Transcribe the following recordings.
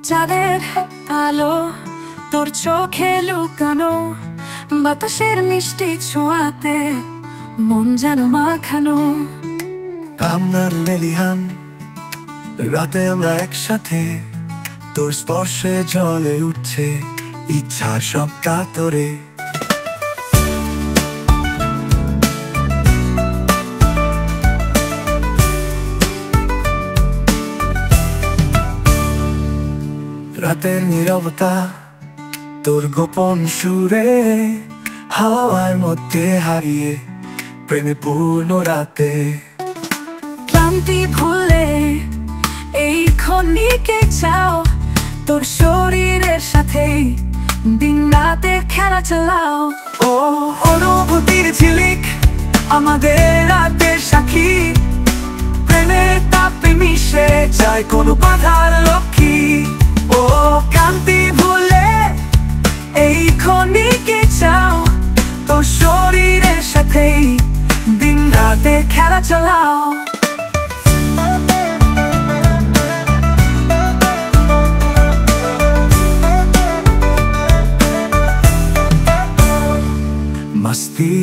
চাঁদের আলো তোর চোখে লুকানো, বাতাসের মিষ্টি ছোঁয়াতে মন যেন মাখানো। আমরা লেলিহান রাতে আমরা একসাথে, তোর স্পর্শে জ্বলে উঠছে ইচ্ছার সব কাতরে। রাতের নীরবতা তোর গোপন সুরে, হাওয়ার মধ্যে হারিয়ে প্রেমে পূর্ণ রাতে। ক্লান্তি ভুলে এই ক্ষণিকে চাও, তোর শরীরের সাথে দিন রাতে খেলা চালাও। ও অনুভূতির ঝিলিক আমাদের রাতের সাক্ষী, প্রেমের তাপে মিশে যায় কোনো বাধার লক্ষ্মী। ও ক্লান্তি ভুলে এই ক্ষণিকে চাও, তোর শরীরের সাথে দিন রাতে খেলা চালাও। মস্তি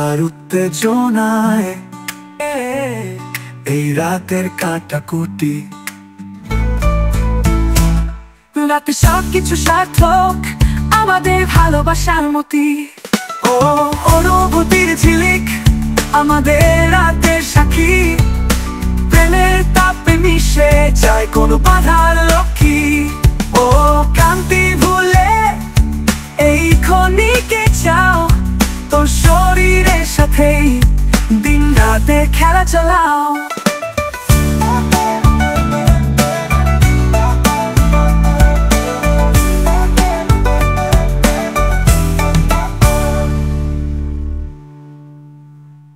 আর উত্তেজনায় এই রাতের কাটাকুটি, রাতে সব কিছু সার্থক আমাদের ভালোবাসার মতি। ও অনুভূতির ঝিলিক আমাদের রাতের সাক্ষী, প্রেমের তাপে মিশে যায় কোনো বাধার লক্ষ্মী। ও ক্লান্তি ভুলে এই ক্ষণিকে চাও, তোর শরীরের সাথে দিন রাতে খেলা চালাও।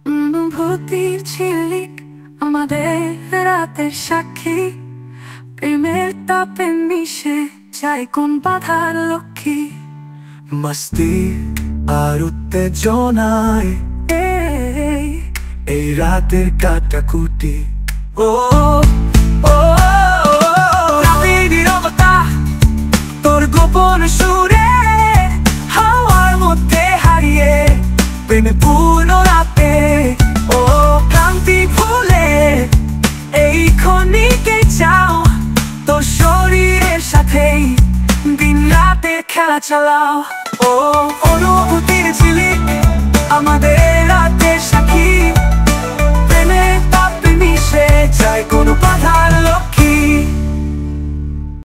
অনুভূতির ঝিলিক আমাদের রাতের সাক্ষী, প্রেমের তাপে মিশে যায় কোন বাধার লক্ষ্মী। মস্তি আর উত্তেজনায় এই রাতের কাটাকুটি। ও ও রাতের নীরবতা তোর গোপন সুরে, হাওয়ার মধ্যে হারিয়ে প্রেমে পূর্ণ রাতে। ও ক্লান্তি ভুলে এই ক্ষণিকে চাও, তোর শরীরের সাথে দিন রাতে খেলা চালাও। ও অনুভূতির ঝিলিক আমাদের